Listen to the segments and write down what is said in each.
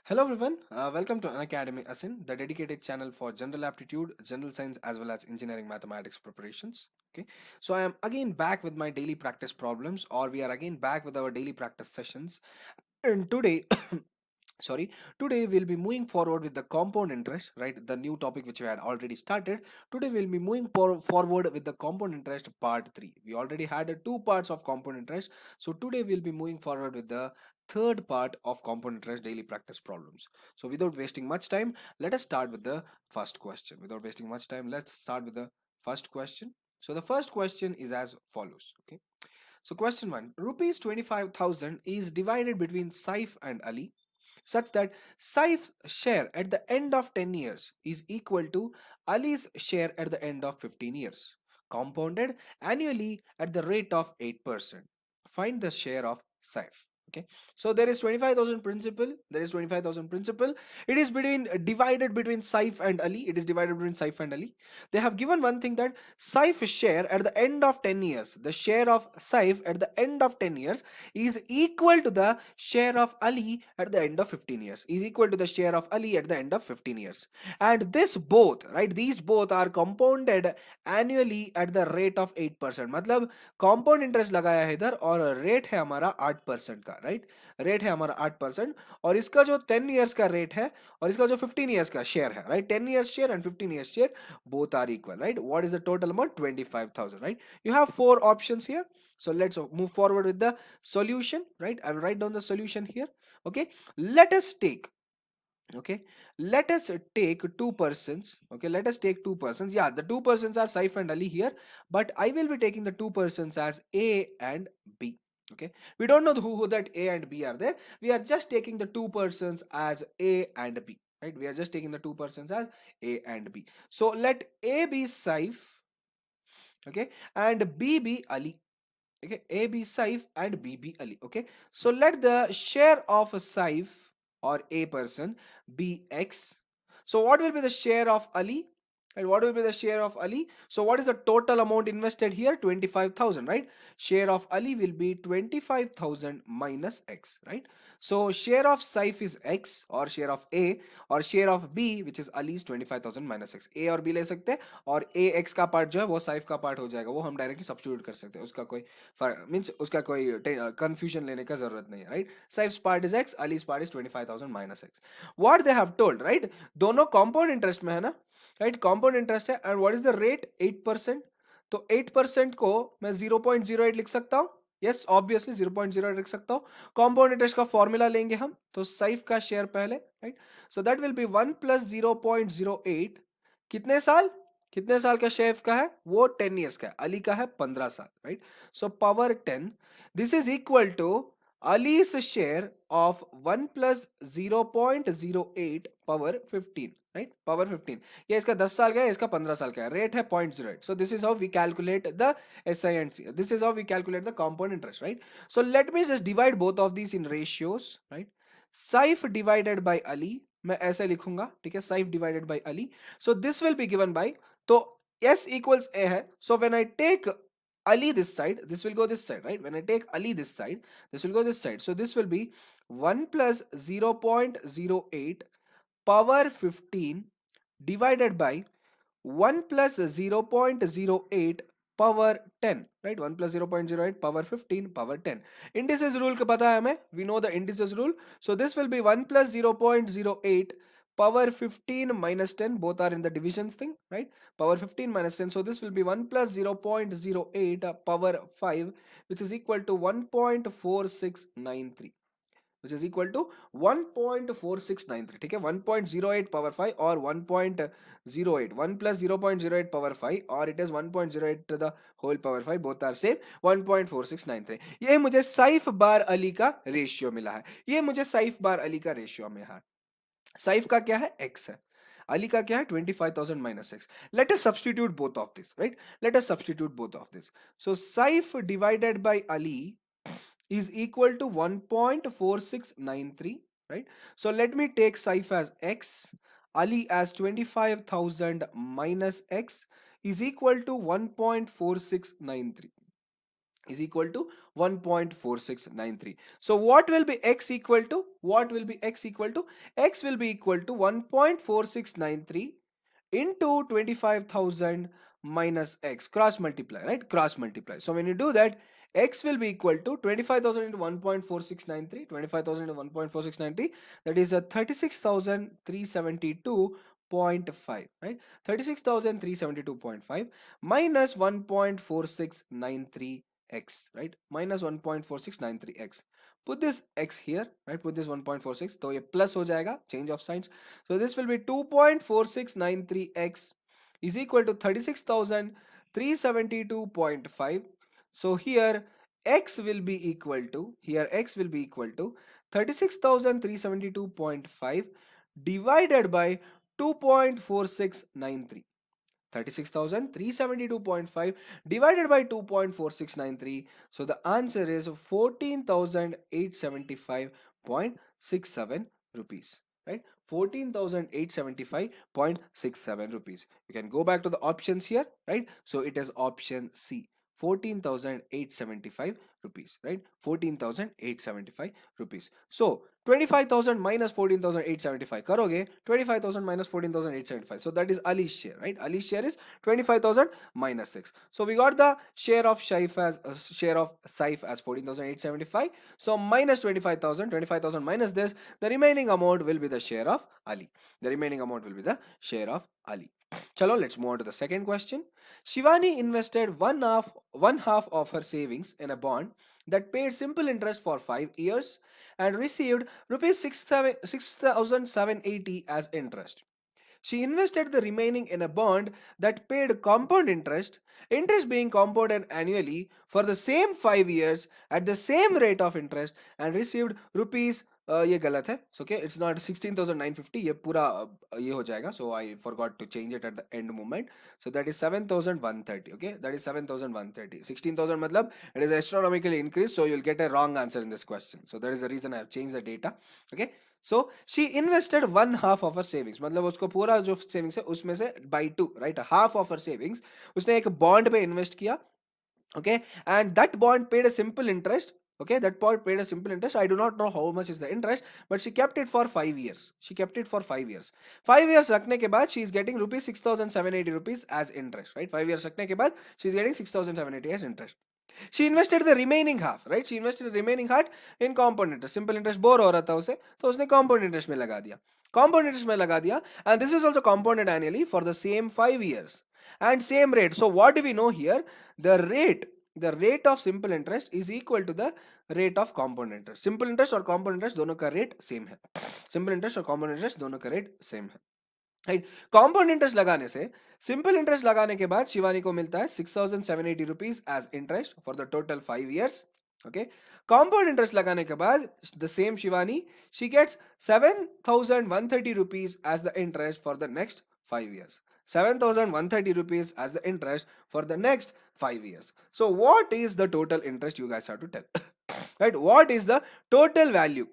Hello everyone, welcome to Unacademy Ascend, the dedicated channel for general aptitude, general science as well as engineering mathematics preparations. Okay, so I am again back with my daily practice problems, or we are again back with our daily practice sessions. And today, sorry, today we'll be moving forward with the compound interest, right? The new topic which we had already started. Today we'll be moving forward with the compound interest part 3. We already had two parts of compound interest, so today we'll be moving forward with the third part of compound interest daily practice problems. So without wasting much time, let us start with the first question. Without wasting much time, let's start with the first question. So the first question is as follows. Okay, so question 1, rupees 25,000 is divided between Saif and Ali such that Saif's share at the end of 10 years is equal to Ali's share at the end of 15 years, compounded annually at the rate of 8%. Find the share of Saif. Okay, so there is 25,000 principal. There is 25,000 principal. It is divided between Saif and Ali. It is divided between Saif and Ali. They have given one thing that Saif's share at the end of 10 years, the share of Saif at the end of 10 years is equal to the share of Ali at the end of 15 years, is equal to the share of Ali at the end of 15 years. And this both, right, these both are compounded annually at the rate of 8%. मतलब compound interest लगाया है इधर और rate है हमारा 8% का, right? Rate है हमारा 8% और इसका जो 10 years का rate है और इसका जो 15 years का share है, right? 10 years share and 15 years share both are equal, right? What is the total amount? 25,000, right? You have four options here. So let's move forward with the solution, right? I will write down the solution here. Okay, let us take, okay, let us take two persons. Okay, let us take two persons. Yeah, the two persons are Saif and Ali here, but I will be taking the two persons as A and B. Okay, we don't know who that A and B are there. We are just taking the two persons as A and B, right? We are just taking the two persons as A and B. So let A be Saif, okay, and B be Ali. Okay, A be Saif and B be Ali. Okay, so let the share of Saif or A person be X. So what will be the share of Ali? And what will be the share of Ali? So what is the total amount invested here? 25,000, right? Share of Ali will be 25,000 minus X, right? So share of Saif is X or share of A, और share of B which is Ali is 25,000 minus X. A और B ले सकते हैं और A X का part जो है वो Saif का पार्ट हो जाएगा, वो हम डायरेक्टली सब्स्टिट्यूट कर सकते हैं, उसका कोई मीन्स उसका कोई कंफ्यूजन लेने का जरूरत नहीं है, right? Saif's part is X, Ali's part is 25,000 minus X. What they have told, right? दोनों compound interest में है ना, right? Compound interest है and what is the rate? 8%. तो 8% को मैं 0.08 लिख सकता हूँ. यस, ऑब्वियसली 0.08 लिख सकता हूँ. कंपाउंड इंटरेस्ट का फॉर्मूला लेंगे हम, तो साइफ का शेयर पहले, right? So that will be 1 plus 0.08. कितने साल, कितने साल का शेफ का है? वो 10 ईयर्स का है. अली का है 15 साल, right? So power 10, this is equal to Ali's share of 1 plus 0.08 power 15, right? Power 15. ये इसका 10 साल का है, इसका 15 साल का है. रेट है 0.08. So this is how we calculate the SI and C. This is how we calculate the compound interest, right? So let me just divide both of these in ratios, right? Saif divided by Ali, मैं ऐसे लिखूंगा, ठीक है? Saif divided by Ali. So this will be given by, तो S equals A है. So when I take Ali this side, this will go this side, right? When I take Ali this side, this will go this side. So this will be 1 plus 0.08 power 15 divided by 1 plus 0.08 power 10, right? 1 plus 0.08 power 15 power 10. Indices rule का पता है हमें, we know the indices rule. So this will be 1 plus 0.08 power 15 minus 10, both are in the divisions thing, right? Power 15 minus 10, so this will be 1 plus 0.08 power 5, which is equal to 1.4693, which is equal to 1.4693, ठीक है? 1.08 power 5 और 1.08, 1 plus 0.08 power 5 और it is 1.08 to the whole power 5, both are same, 1.4693. ये मुझे साइफ बार अली का ratio मिला है, ये मुझे साइफ बार अली का रेशियो में है. साइफ का क्या है? X है. अली का क्या है? 25,000 minus X. Let us substitute both of this, right? Let us substitute both of this. So Saif divided by Ali is equal to 1.4693, right? So let me take Saif as X, Ali as 25,000 minus X is equal to 1.4693. is equal to 1.4693. So what will be x equal to? What will be x equal to? X will be equal to 1.4693 into 25,000 minus x, cross multiply, right? Cross multiply. So when you do that, x will be equal to 25,000 into 1.4693, 25,000 into 1.4693, that is a 36,372.5, right? 36,372.5 minus 1.4693x, right? Minus 1.4693x. Put this x here, right? Put this 1.46, so ये plus हो जाएगा, change of signs. So this will be 2.4693x is equal to 36,372.5. So here x will be equal to, 36,372.5 divided by 2.4693. 36,372.5 divided by 2.4693. So the answer is 14,875.67 rupees, right? 14,875.67 rupees. You can go back to the options here, right? So it is option C, 14,875 rupees, right? 14,875 rupees. So 25,000 minus 14,875 karoge, 25,000 minus 14,875. So that is Ali's share, right? Ali's share is 25,000 minus 6. So we got the share of Saif as 14,875. So minus 25,000, 25,000 minus this, the remaining amount will be the share of Ali. The remaining amount will be the share of Ali. Chalo, let's move on to the second question. Shivani invested one half of her savings in a bond that paid simple interest for 5 years and received rupees 6,780 as interest. She invested the remaining in a bond that paid compound interest being compounded annually for the same 5 years at the same rate of interest, and received rupees, ये गलत है, so okay, it's not 16,950, ये पूरा ये हो जाएगा, so I forgot to change it at the end moment, so that is 7,130, okay, that is 7,130. 16,000 matlab it is astronomically increased, so you'll get a wrong answer in this question, so that is the reason I have changed the data, okay. So she invested one half of her savings, मतलब उसको पूरा जो savings है उसमें से by 2, right, half of her savings उसने एक bond पे invest किया, okay, and that bond paid a simple interest, okay, that bond paid a simple interest. I do not know how much is the interest, but she kept it for 5 years. She kept it for 5 years. 5 years रखने के बाद she is getting rupees 6,780 rupees as interest, right? 5 years रखने के बाद she is getting 6,780 as interest. She invested the remaining half, right? She invested the remaining half in compound interest. Simple interest bore हो रहा था उसे, तो उसने compound interest में लगा दिया. Compound interest में लगा दिया, and this is also compounded annually for the same 5 years and same rate. So what do we know here? The rate of simple interest is equal to the rate of compound interest. Simple interest और compound interest दोनों का rate same है. Simple interest और compound interest दोनों का rate same है. Right, compound interest लगाने से सिंपल इंटरेस्ट लगाने के बाद शिवानी को मिलता है 6,780 rupees as interest for the total 5 years, okay. Compound interest लगाने के बाद the same Shivani she gets 7,130 rupees as the interest for the next 5 years. 7,130 rupees as the interest for the next 5 years. So what is the total interest, you guys have to tell. Right, what is the total value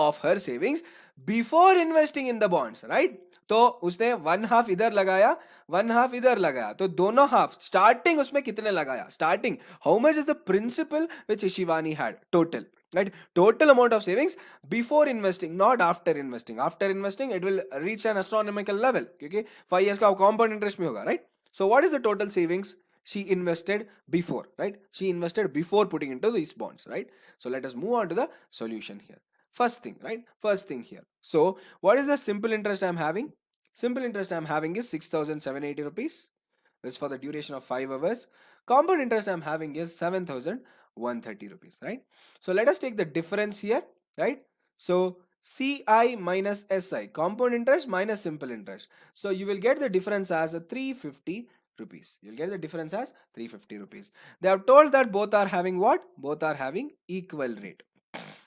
of her savings before investing in the bonds, right? तो उसने one half इधर लगाया, one half इधर लगाया, तो दोनों half starting उसमें कितने लगाया, starting how much is the principal which Shivani had total, right? Total amount of savings before investing, not after investing. After investing it will reach an astronomical level क्योंकि 5 years का compound interest में होगा, right? So what is the total savings she invested before, right? She invested before putting into these bonds, right? So let us move on to the solution here. First thing, right? First thing here. So what is the simple interest I'm having? Simple interest I'm having is 6,780 rupees. This is for the duration of 5 hours. Compound interest I'm having is 7,130 rupees, right? So let us take the difference here, right? So CI minus SI, compound interest minus simple interest. So you will get the difference as a 350 rupees. You'll get the difference as 350 rupees. They have told that both are having what? Both are having equal rate,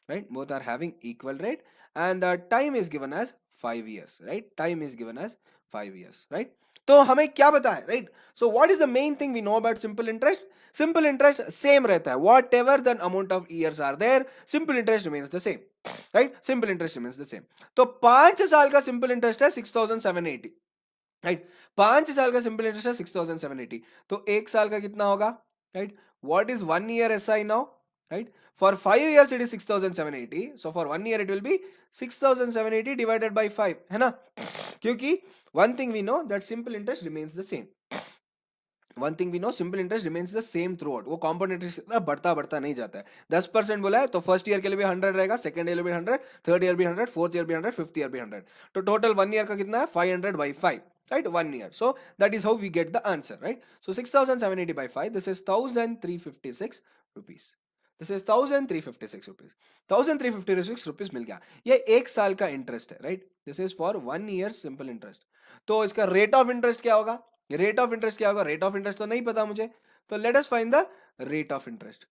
right? Both are having equal rate, and the time is given as 5 years, right? Time is given as 5 years, right? तो हमें क्या पता है, right? So what is the main thing we know about simple interest? Simple interest same रहता है, whatever the amount of years are there, simple interest remains the same, right? Simple interest remains the same. तो 5 साल का simple interest है 6,780, right? 5 साल का simple interest है 6,780, तो 1 साल का कितना होगा, right? what is 1 year SI now, right? For 5 years it is 6780, so for 1 year it will be 6780 divided by 5, है ना? क्योंकि one thing we know that simple interest remains the same. One thing we know, simple interest remains the same throughout, वो compound interest बढ़ता बढ़ता नहीं जाता है. 10% बोला है तो फर्स्ट ईयर के लिए भी 100 रहेगा, सेकंड ईयर भी 100, थर्ड ईयर भी 100, फोर्थ ईयर भी 100, फिफ्थ ईयर भी 100. तो टोटल 1 ईयर का कितना है? 500 by 5, right? 1 year. So that is how we get the answer, right? So 6780 by 5, this is 1356 rupees. This is 1356 rupees. 1356 rupees मिल गया. ये एक साल का इंटरेस्ट है, right? This is for 1 year simple interest. तो इसका रेट ऑफ इंटरेस्ट क्या होगा? रेट ऑफ इंटरेस्ट क्या होगा? रेट ऑफ इंटरेस्ट तो नहीं पता मुझे, तो let us find the rate of interest.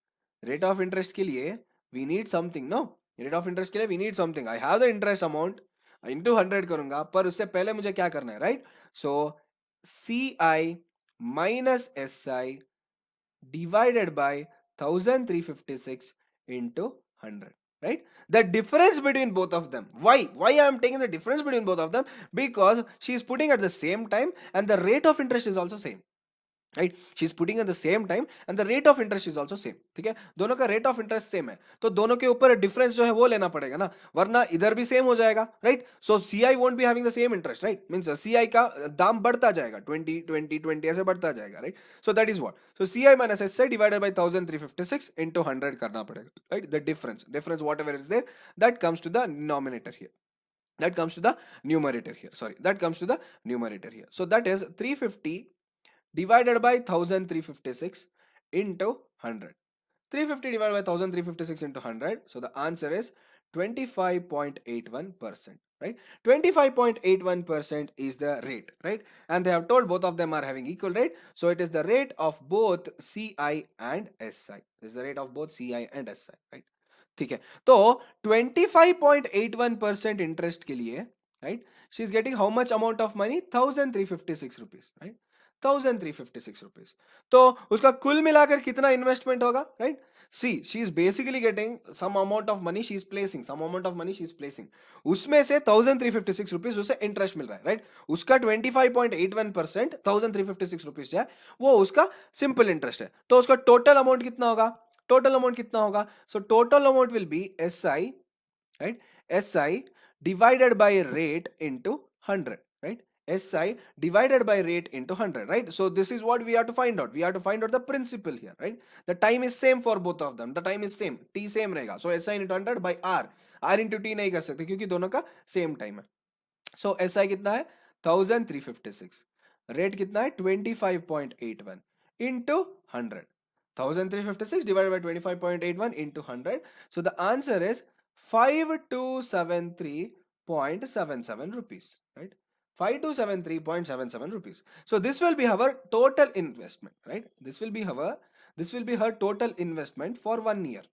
Rate of interest के लिए we need something, no? Rate of interest के लिए we need something. I have the interest amount into 100 करूंगा, पर उससे पहले मुझे क्या करना है, right? So CI minus SI divided by 1356 into 100, right? The difference between both of them, why I am taking the difference between both of them? Because she is putting at the same time and the rate of interest is also same, right? She is putting at the same time and the rate of interest is also same. ठीक है, दोनों का rate of interest same है, तो दोनों के ऊपर difference जो है वो लेना पड़ेगा ना, वरना इधर भी सेम हो जाएगा, right? So CI won't be having the same interest, right? Means CI का दाम बढ़ता जाएगा, 20 20 20 ऐसे बढ़ता जाएगा, right? So that is what. So CI minus SI divided by 1356 into 100 करना पड़ेगा, right? The difference whatever is there, that comes to the denominator here. That comes to the numerator here. Sorry, that comes to the numerator here. So that is 350 divided by 1356 into 100. 350 divided by 1356 into 100. So the answer is 25.81%, right? 25.81% is the rate, right? And they have told both of them are having equal rate. So it is the rate of both CI and SI. This is the rate of both CI and SI, right? ठीक है, तो 25.81% interest के लिए, right, she is getting how much amount of money? 1356 rupees, right? 1356 rupees. तो उसका कुल मिलाकर कितना इन्वेस्टमेंट होगा, right? See she is basically getting some amount of money, she is placing some amount of money, she is placing, उसमें से 1356 rupees उसे interest मिल रहा है, राइट? उसका 25.81%, 1356 रुपीज है, वो उसका सिंपल इंटरेस्ट है. तो उसका टोटल अमाउंट कितना होगा? टोटल अमाउंट कितना होगा? So total amount will be SI, right? SI divided by rate into 100, right? SI divided by rate into 100, right? So this is what we have to find out. We have to find out the principle here, right? The time is same for both of them. The time is same, T same रहेगा. So SI into 100 by R. R into T नहीं कर सकते क्योंकि दोनों का same time है. So SI कितना है? 1356. Rate कितना है? 25.81 into 100. 1356 divided by 25.81 into 100. So the answer is 5273.77 rupees, right? 5273.77 rupees. So this will be our total investment, right? This will be her total investment for 1 year.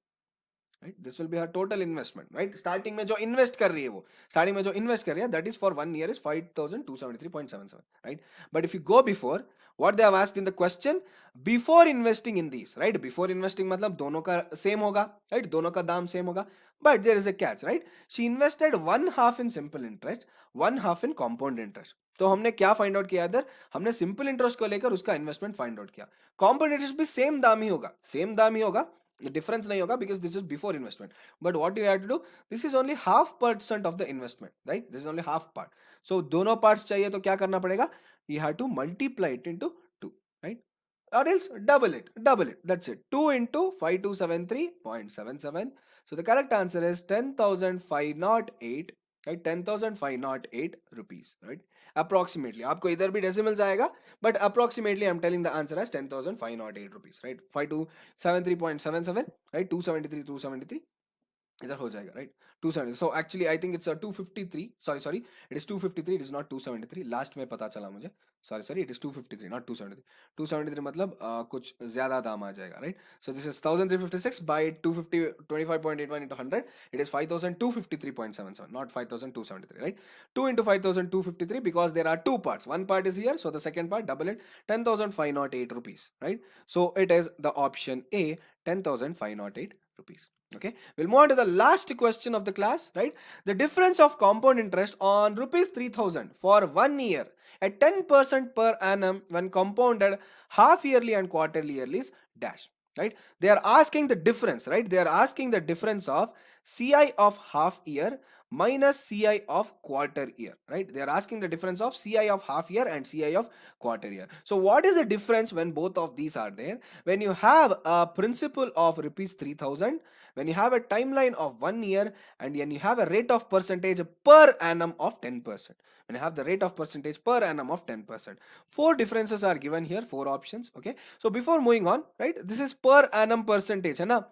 Right? This will be her total investment, right? Starting में जो invest कर रही है वो, starting में जो invest कर रही है, that is for 1 year is 5273.77, right? But if you go before, what they have asked in the question, before investing in these, right? Before investing मतलब दोनों का same होगा, right? दोनों का दाम same होगा, but there is a catch, right? She invested 1/2 in simple interest, 1/2 in compound interest. तो हमने क्या फाइंड आउट किया इधर? हमने सिंपल इंटरेस्ट को लेकर उसका इन्वेस्टमेंट फाइंड आउट किया. कॉम्पाउंड इंटरेस्ट भी सेम दाम ही होगा, सेम दाम ही होगा, डिफरेंस नहीं होगा, because this is before investment. But what you have to do, this is only 0.5% of the investment, right? This is only half part. So दोनों parts चाहिए तो क्या करना पड़ेगा? You have to multiply it into 2, right? Or else double it, that's it. 2 into 5273.77. So the correct answer is 10,508, right? 10,508 rupees, right? Approximately. आपको इधर भी decimals आएगा, but approximately I'm telling the answer as 10,508 rupees, right? 5273.77, right? 273 इधर हो जाएगा, right? 270. So actually I think it's a 253. Sorry, it is 253. It is not 273. Last में पता चला मुझे. Sorry, it is 253, not 273. 273 मतलब कुछ ज्यादा दाम आ जाएगा, right? So this is 1356 by 250, 25.81 into 100. It is 5253.77, not 5273, right? 2 into 5253 because there are two parts. One part is here, so the second part double it. 10,508 rupees, right? So it is the option A, 10,508 rupees. Okay, we'll move on to the last question of the class, right? The difference of compound interest on rupees 3,000 for 1 year at 10% per annum when compounded half yearly and quarterly yearly is dash. right? They are asking the difference, right? They are asking the difference of CI of half year minus CI of quarter year, right? They are asking the difference of CI of half year and CI of quarter year. So what is the difference when both of these are there? When you have a principal of rupees 3000, when you have a timeline of 1 year, and when you have a rate of percentage per annum of 10%, when you have the rate of percentage per annum of 10%, four differences are given here, four options. Okay, so before moving on, right, this is per annum percentage है ना,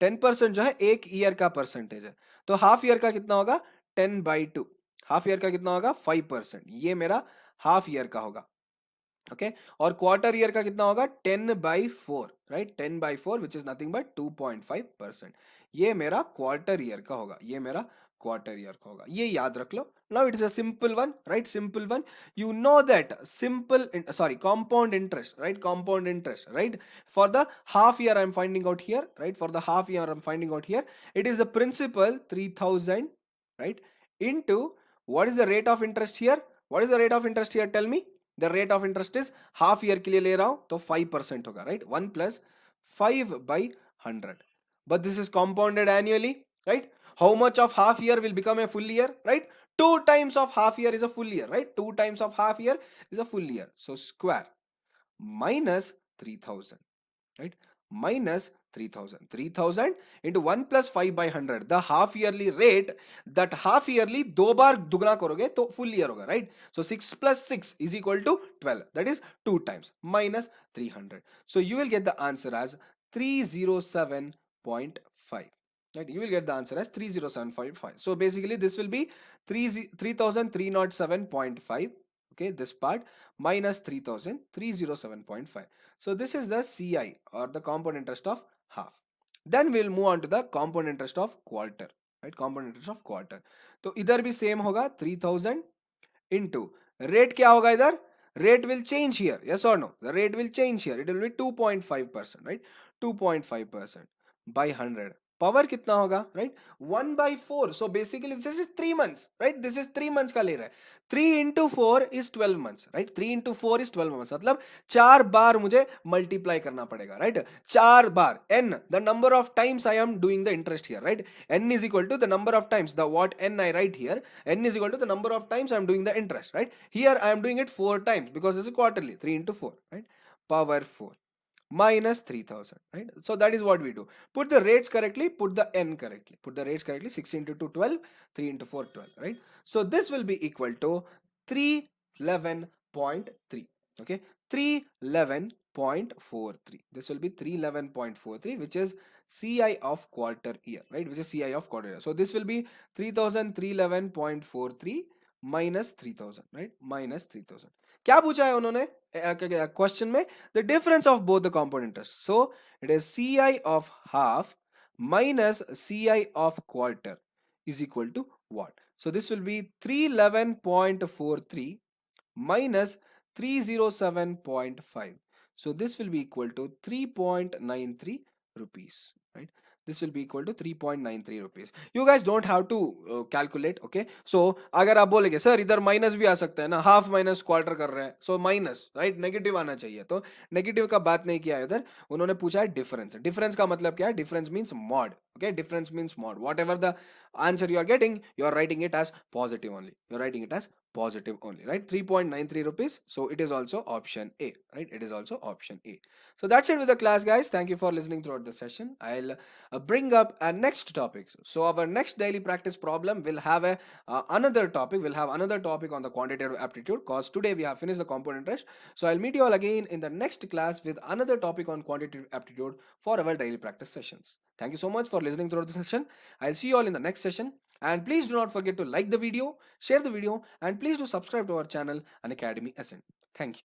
10% जो है एक year का percentage है, तो half year का कितना होगा 10/2, हाफ ईयर का कितना होगा 5%, ये मेरा हाफ ईयर का होगा. ओके, और क्वार्टर ईयर का कितना होगा 10/4, right, 10/4 which is nothing but 2.5%. ये मेरा क्वार्टर ईयर का होगा, ये मेरा क्वार्टर ईयर का होगा, ये याद रख लो. Now it is a simple one, right, simple one. You know that simple sorry, compound interest, right, compound interest, right, for the half year I'm finding out here, right, for the half year I'm finding out here, it is the principal 3000, right, into what is the rate of interest here, what is the rate of interest here, tell me. The rate of interest is half year के लिए ले रहा हूं तो 5% होगा, right, 1 + 5/100. But this is compounded annually, right? How much of half year will become a full year, right? 2 times of half year is a full year, right? 2 times of half year is a full year. So square minus 3000, right, minus 3000, 3000 into 1 + 5/100, the half yearly rate. That half yearly दो बार दुगना करोगे तो full year होगा, right? So 6 + 6 is equal to 12, that is 2 times, minus 300. So you will get the answer as 307.5, right? You will get the answer as 307.5. So basically this will be 3307.5, okay, this part, minus 3307.5. So this is the CI, or the compound interest of half. Then we'll move on to the compound interest of quarter, right? Compound interest of quarter. तो इधर भी same होगा 3000 into rate. क्या होगा इधर, rate will change here, yes or no? The rate will change here, it will be 2.5%, right? 2.5% by 100, power कितना होगा, right, 1/4. So basically this is 3 months, right, this is 3 months का ले रहा है. 3 into 4 is 12 months, right, 3 into 4 is 12 months, मतलब 4 बार मुझे multiply करना पड़ेगा, right, 4 bar. n, the number of times I am doing the interest here, right, n is equal to the number of times, the what n I write here, n is equal to the number of times I am doing the interest, right? Here I am doing it 4 times because this is quarterly, 3 into 4, right, power 4 minus 3000, right? So that is what we do. Put the rates correctly, put the n correctly, put the rates correctly. 6 into 2 12, 3 into 4 12, right? So this will be equal to 311.3, okay, 311.43. This will be 311.43, which is CI of quarter year, right, which is CI of quarter year. So this will be 3311.43 minus 3000, right, minus 3000. क्या पूछा है उन्होंने question में, the difference of both the compound interest. So it is CI of half minus CI of quarter is equal to what? So this will be 311.43 minus 307.5. So this will be equal to 3.93 rupees, right? This will be equal to 3.93 rupees. You guys don't have to calculate, okay? So अगर आप बोलेंगे sir इधर minus भी आ सकता है ना, half minus quarter कर रहे हैं, सो माइनस, राइट, नेगेटिव आना चाहिए, तो नेगेटिव का बात नहीं किया है इधर. उन्होंने पूछा है डिफरेंस. डिफरेंस का मतलब क्या है, difference means mod, okay, difference means mod. Whatever the answer you are getting, you are writing it as positive only, you are writing it as positive only, right? 3.93 rupees. So it is also option A, right? It is also option A. So that's it with the class, guys. Thank you for listening throughout the session. I'll bring up a next topic. So our next daily practice problem will have a another topic. We'll have another topic on the quantitative aptitude, cause today we have finished the compound interest. So I'll meet you all again in the next class with another topic on quantitative aptitude for our daily practice sessions. Thank you so much for listening throughout the session. I'll see you all in the next session. And please do not forget to like the video, share the video, and please do subscribe to our channel, Unacademy Ascend. Thank you.